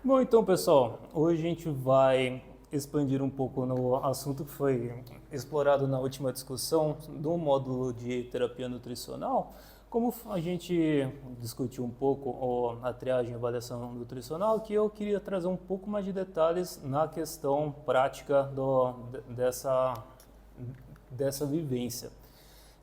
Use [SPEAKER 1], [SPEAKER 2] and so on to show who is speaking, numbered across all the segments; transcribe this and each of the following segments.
[SPEAKER 1] Bom, então, pessoal, hoje a gente vai expandir um pouco no assunto que foi explorado na última discussão do módulo de terapia nutricional. Como a gente discutiu um pouco a triagem e avaliação nutricional, que eu queria trazer um pouco mais de detalhes na questão prática dessa vivência.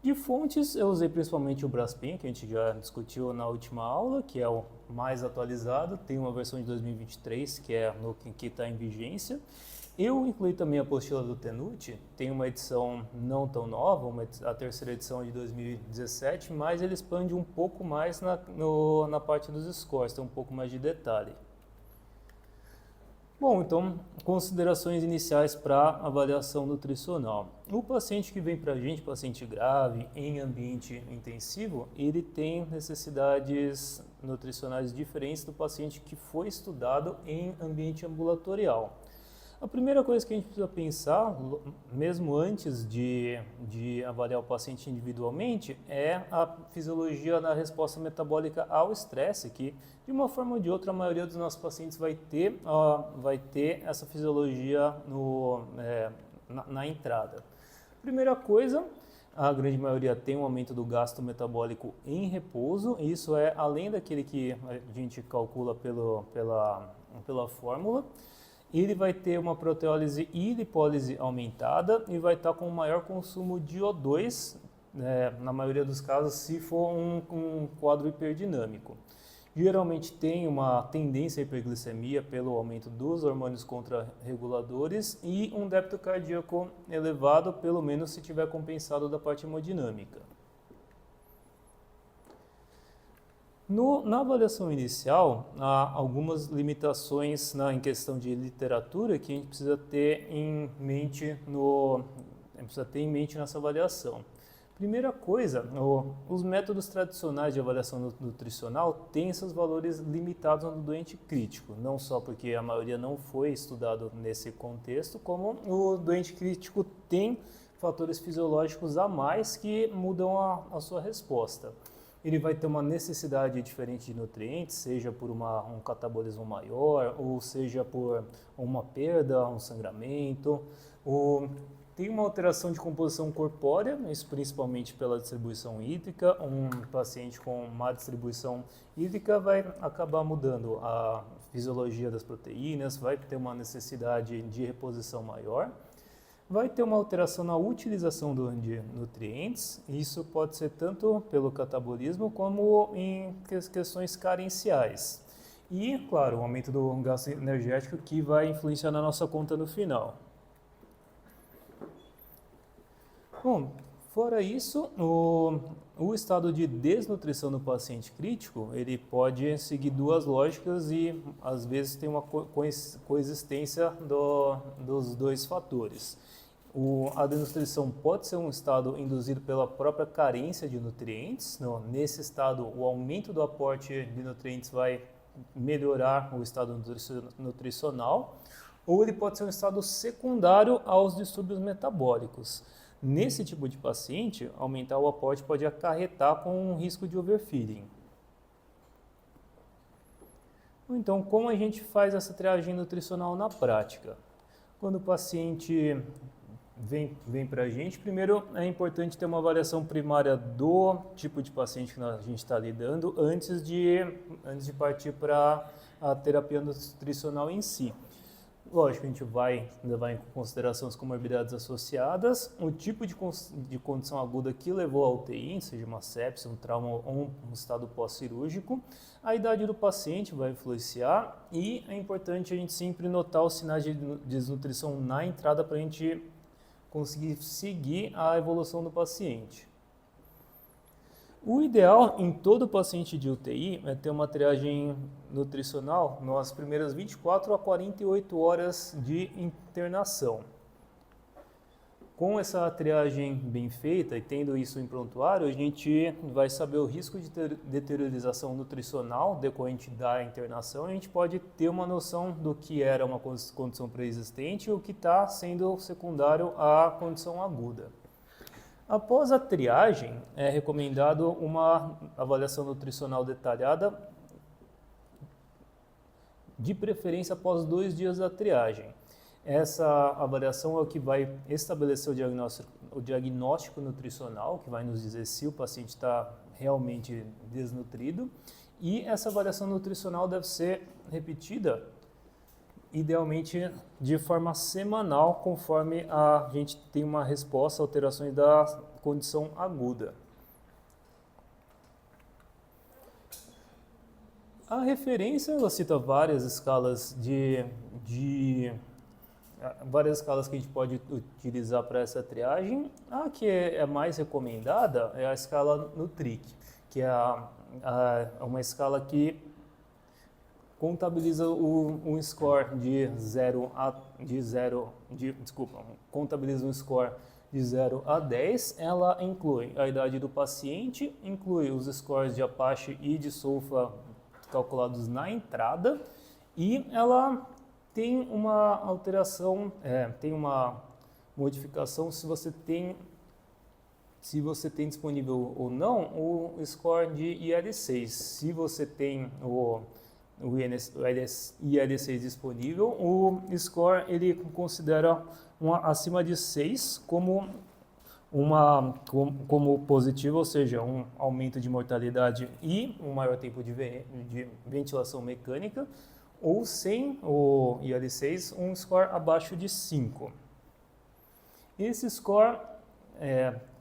[SPEAKER 1] De fontes, eu usei principalmente o Braskem, que a gente já discutiu na última aula, que é o mais atualizado. Tem uma versão de 2023, que é no que está em vigência. Eu incluí também a apostila do Tenuti, tem uma edição não tão nova, a terceira edição é de 2017, mas ele expande um pouco mais na parte dos scores, tem um pouco mais de detalhe. Bom, então, considerações iniciais para avaliação nutricional. O paciente que vem para a gente, paciente grave, em ambiente intensivo, ele tem necessidades nutricionais diferentes do paciente que foi estudado em ambiente ambulatorial. A primeira coisa que a gente precisa pensar, mesmo antes de avaliar o paciente individualmente, é a fisiologia da resposta metabólica ao estresse, que de uma forma ou de outra a maioria dos nossos pacientes vai ter essa fisiologia na entrada. Primeira coisa, a grande maioria tem um aumento do gasto metabólico em repouso, isso é além daquele que a gente calcula pela fórmula. Ele vai ter uma proteólise e lipólise aumentada e vai estar com maior consumo de O2, na maioria dos casos, se for um quadro hiperdinâmico. Geralmente tem uma tendência à hiperglicemia pelo aumento dos hormônios contrarreguladores e um débito cardíaco elevado, pelo menos se tiver compensado da parte hemodinâmica. Na avaliação inicial, há algumas limitações em questão de literatura que a gente precisa ter em mente nessa avaliação. Primeira coisa, os métodos tradicionais de avaliação nutricional têm seus valores limitados no doente crítico, não só porque a maioria não foi estudado nesse contexto, como o doente crítico tem fatores fisiológicos a mais que mudam a sua resposta. Ele vai ter uma necessidade diferente de nutrientes, seja por um catabolismo maior, ou seja por uma perda, um sangramento, tem uma alteração de composição corpórea, isso principalmente pela distribuição hídrica. Um paciente com má distribuição hídrica vai acabar mudando a fisiologia das proteínas, vai ter uma necessidade de reposição maior. Vai ter uma alteração na utilização de nutrientes, isso pode ser tanto pelo catabolismo como em questões carenciais. E, claro, o aumento do gasto energético que vai influenciar na nossa conta no final. Bom, fora isso, o estado de desnutrição no paciente crítico, ele pode seguir duas lógicas e, às vezes, tem uma coexistência dos dois fatores. A desnutrição pode ser um estado induzido pela própria carência de nutrientes. Nesse estado, o aumento do aporte de nutrientes vai melhorar o estado nutricional, ou ele pode ser um estado secundário aos distúrbios metabólicos. Nesse tipo de paciente, aumentar o aporte pode acarretar com um risco de overfeeding. Então, como a gente faz essa triagem nutricional na prática? Quando o paciente vem para a gente, primeiro é importante ter uma avaliação primária do tipo de paciente que a gente está lidando antes de partir para a terapia nutricional em si. Lógico, a gente vai levar em consideração as comorbidades associadas, o tipo de condição aguda que levou à UTI, seja uma sepse, um trauma ou um estado pós-cirúrgico. A idade do paciente vai influenciar e é importante a gente sempre notar os sinais de desnutrição na entrada para a gente conseguir seguir a evolução do paciente. O ideal em todo paciente de UTI é ter uma triagem nutricional nas primeiras 24 a 48 horas de internação. Com essa triagem bem feita e tendo isso em prontuário, a gente vai saber o risco de deteriorização nutricional decorrente da internação e a gente pode ter uma noção do que era uma condição pré-existente e o que está sendo secundário à condição aguda. Após a triagem, é recomendado uma avaliação nutricional detalhada de preferência após 2 dias da triagem. Essa avaliação é o que vai estabelecer o diagnóstico nutricional, que vai nos dizer se o paciente está realmente desnutrido. E essa avaliação nutricional deve ser repetida, idealmente de forma semanal, conforme a gente tem uma resposta a alterações da condição aguda. A referência, ela cita várias escalas várias escalas que a gente pode utilizar para essa triagem. A que é mais recomendada é a escala NUTRIC, que é uma escala que contabiliza um score contabiliza um score de 0 a 10. Ela inclui a idade do paciente, inclui os scores de Apache e de SOFA calculados na entrada, e ela tem uma alteração, tem uma modificação se você tem disponível ou não o score de IL6. Se você tem o IL6 disponível, o score ele considera acima de 6 como positivo, ou seja, um aumento de mortalidade e um maior tempo de ventilação mecânica, ou sem o IL6, um score abaixo de 5. Esse score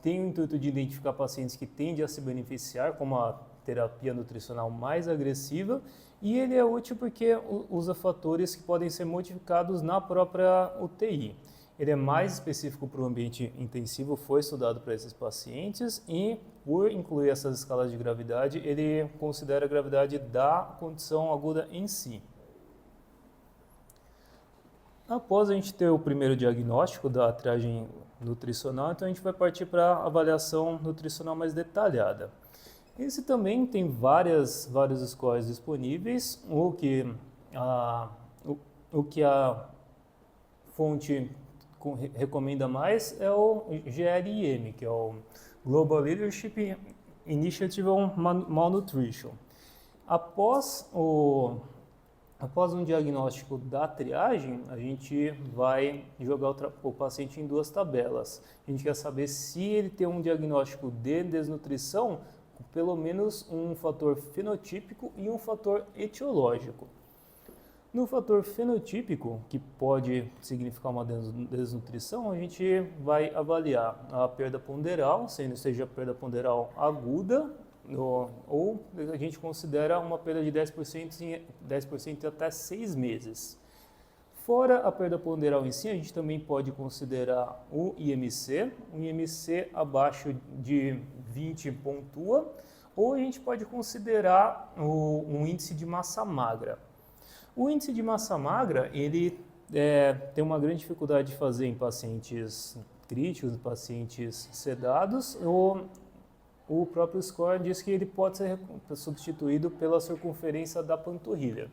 [SPEAKER 1] tem o intuito de identificar pacientes que tendem a se beneficiar com uma terapia nutricional mais agressiva, e ele é útil porque usa fatores que podem ser modificados na própria UTI. Ele é mais específico para o ambiente intensivo, foi estudado para esses pacientes, e por incluir essas escalas de gravidade, ele considera a gravidade da condição aguda em si. Após a gente ter o primeiro diagnóstico da triagem nutricional, então a gente vai partir para a avaliação nutricional mais detalhada. Esse também tem vários scores disponíveis. O que a fonte recomenda mais é o GLIM, que é o Global Leadership Initiative on Malnutrition. Após um diagnóstico da triagem, a gente vai jogar o paciente em 2 tabelas. A gente quer saber se ele tem um diagnóstico de desnutrição, com pelo menos um fator fenotípico e um fator etiológico. No fator fenotípico, que pode significar uma desnutrição, a gente vai avaliar a perda ponderal, seja perda ponderal aguda, ou a gente considera uma perda de 10% até 6 meses. Fora a perda ponderal em si, a gente também pode considerar o IMC. O IMC abaixo de 20 pontua, ou a gente pode considerar um índice de massa magra. O índice de massa magra, ele tem uma grande dificuldade de fazer em pacientes críticos, pacientes sedados. O próprio score diz que ele pode ser substituído pela circunferência da panturrilha.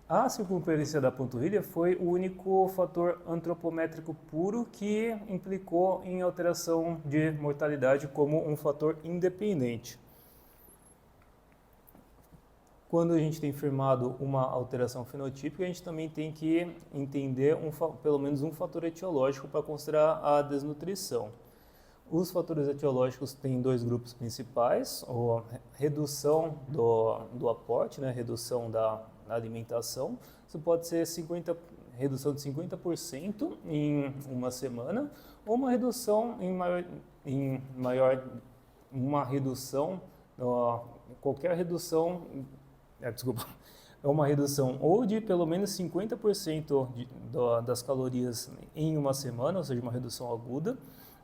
[SPEAKER 1] A circunferência da panturrilha foi o único fator antropométrico puro que implicou em alteração de mortalidade como um fator independente. Quando a gente tem firmado uma alteração fenotípica, a gente também tem que entender pelo menos um fator etiológico para considerar a desnutrição. Os fatores etiológicos têm 2 grupos principais: a redução do aporte, redução da alimentação. Isso pode ser redução de 50% em uma semana, ou uma redução é uma redução ou de pelo menos 50% das calorias em uma semana, ou seja, uma redução aguda,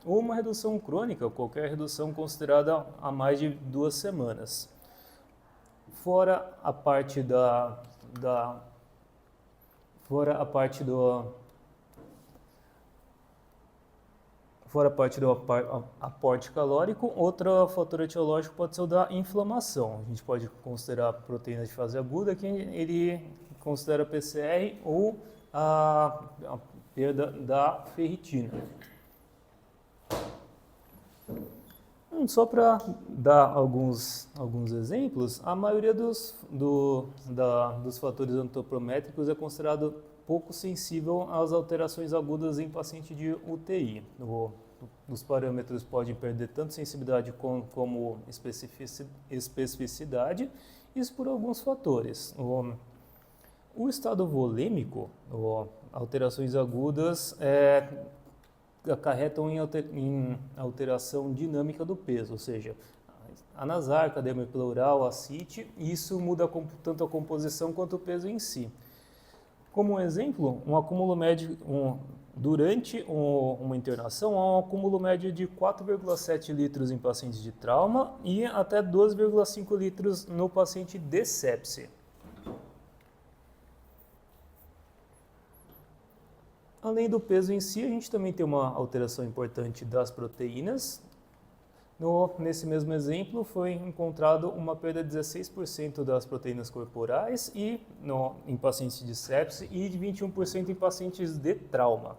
[SPEAKER 1] ou uma redução crônica, qualquer redução considerada a mais de 2 semanas. Fora a parte do aporte calórico, outro fator etiológico pode ser o da inflamação. A gente pode considerar proteínas de fase aguda, que ele considera PCR, ou a perda da ferritina. Só para dar alguns exemplos, a maioria dos fatores antropométricos é considerado pouco sensível às alterações agudas em paciente de UTI. Os parâmetros podem perder tanto sensibilidade como especificidade, isso por alguns fatores. O estado volêmico, alterações agudas, acarretam em alteração dinâmica do peso, ou seja, anasarca, edema pleural, ascite, e isso muda tanto a composição quanto o peso em si. Como um exemplo, um acúmulo médio, durante uma internação, há um acúmulo médio de 4,7 litros em pacientes de trauma e até 12,5 litros no paciente de sepse. Além do peso em si, a gente também tem uma alteração importante das proteínas. Nesse mesmo exemplo, foi encontrado uma perda de 16% das proteínas corporais em pacientes de sepse e de 21% em pacientes de trauma.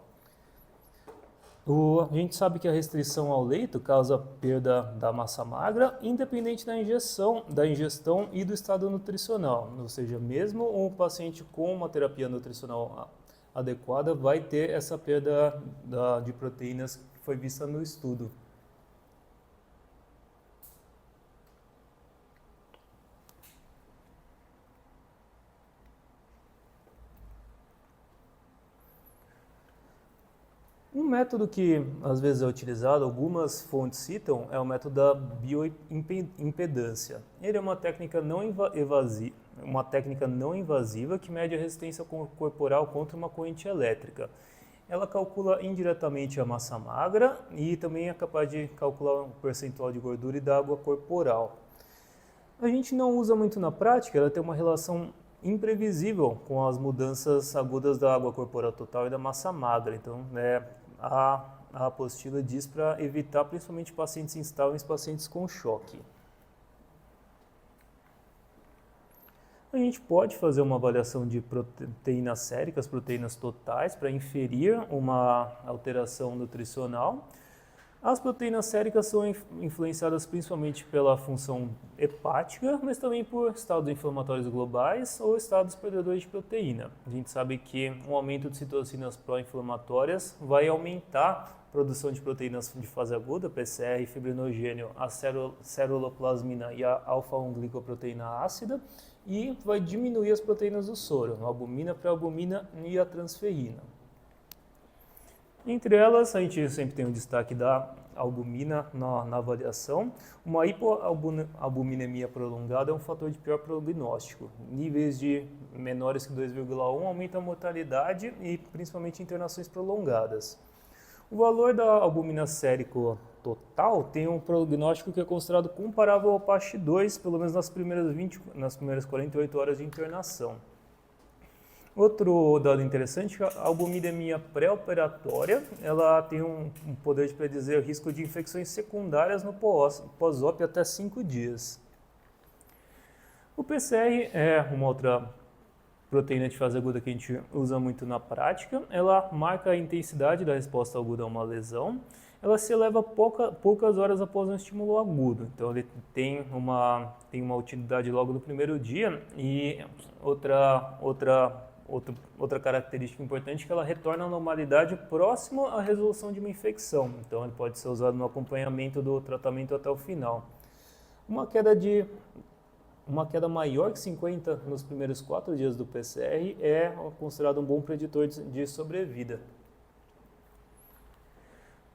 [SPEAKER 1] A gente sabe que a restrição ao leito causa perda da massa magra, independente da ingestão e do estado nutricional. Ou seja, mesmo um paciente com uma terapia nutricional adequada vai ter essa perda de proteínas que foi vista no estudo. Um método que às vezes é utilizado, algumas fontes citam, é o método da bioimpedância. Ele é uma técnica não invasiva que mede a resistência corporal contra uma corrente elétrica. Ela calcula indiretamente a massa magra e também é capaz de calcular o percentual de gordura e da água corporal. A gente não usa muito na prática, ela tem uma relação imprevisível com as mudanças agudas da água corporal total e da massa magra. Então, a apostila diz para evitar principalmente pacientes instáveis, pacientes com choque. A gente pode fazer uma avaliação de proteínas séricas, proteínas totais, para inferir uma alteração nutricional. As proteínas séricas são influenciadas principalmente pela função hepática, mas também por estados inflamatórios globais ou estados perdedores de proteína. A gente sabe que um aumento de citocinas pró-inflamatórias vai aumentar a produção de proteínas de fase aguda, PCR, fibrinogênio, a ceruloplasmina e a alfa-1-glicoproteína ácida, e vai diminuir as proteínas do soro, a albumina, pré-albumina e a transferrina. Entre elas, a gente sempre tem o destaque da albumina na avaliação. Uma hipoalbuminemia prolongada é um fator de pior prognóstico. Níveis de menores que 2,1 aumentam a mortalidade e principalmente internações prolongadas. O valor da albumina sérico total tem um prognóstico que é considerado comparável ao PASH-2, pelo menos nas primeiras 48 horas de internação. Outro dado interessante é a albuminemia pré-operatória. Ela tem um poder de predizer o risco de infecções secundárias no pós-op até 5 dias. O PCR é uma outra proteína de fase aguda que a gente usa muito na prática. Ela marca a intensidade da resposta aguda a uma lesão. Ela se eleva poucas horas após um estímulo agudo. Então, ele tem uma utilidade logo no primeiro dia. E outra característica importante é que ela retorna à normalidade próximo à resolução de uma infecção. Então, ele pode ser usado no acompanhamento do tratamento até o final. Uma queda maior que 50 nos primeiros 4 dias do PCR é considerado um bom preditor de sobrevida.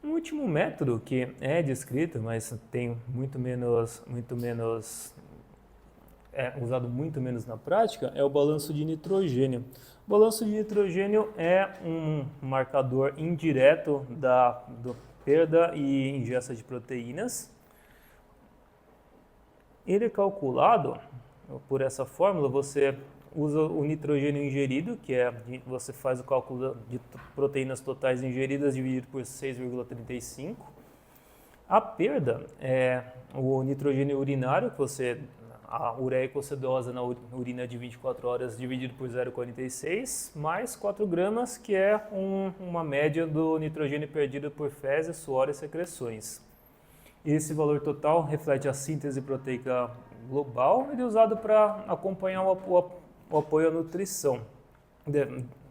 [SPEAKER 1] Um último método que é descrito, mas tem usado muito menos na prática, é o balanço de nitrogênio. O balanço de nitrogênio é um marcador indireto da perda e ingesta de proteínas. Ele é calculado por essa fórmula. Você usa o nitrogênio ingerido, você faz o cálculo de proteínas totais ingeridas dividido por 6,35. A perda é o nitrogênio urinário, a ureia-icossedosa na urina de 24 horas dividido por 0,46, mais 4 gramas, que é uma média do nitrogênio perdido por fezes, suor e secreções. Esse valor total reflete a síntese proteica global. Ele é usado para acompanhar o apoio à nutrição.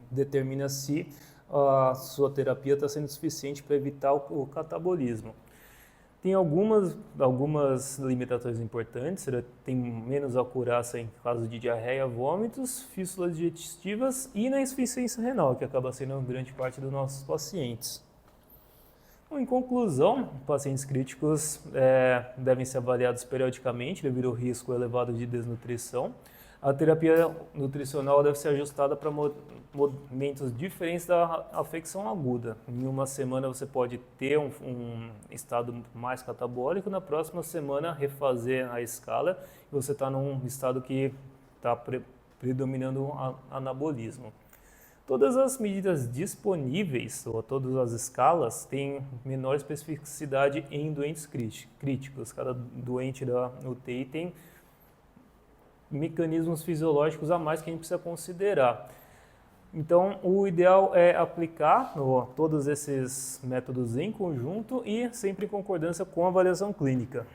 [SPEAKER 1] Determina se a sua terapia está sendo suficiente para evitar o catabolismo. Tem algumas limitações importantes, tem menos acurácia em caso de diarreia, vômitos, fístulas digestivas e na insuficiência renal, que acaba sendo grande parte dos nossos pacientes. Bom, em conclusão, pacientes críticos devem ser avaliados periodicamente devido ao risco elevado de desnutrição. A terapia nutricional deve ser ajustada para momentos diferentes da afecção aguda. Em uma semana você pode ter um estado mais catabólico, na próxima semana refazer a escala e você está num estado que está predominando anabolismo. Todas as medidas disponíveis, ou todas as escalas, têm menor especificidade em doentes críticos. Cada doente da UTI tem mecanismos fisiológicos a mais que a gente precisa considerar. Então, o ideal é aplicar todos esses métodos em conjunto e sempre em concordância com a avaliação clínica.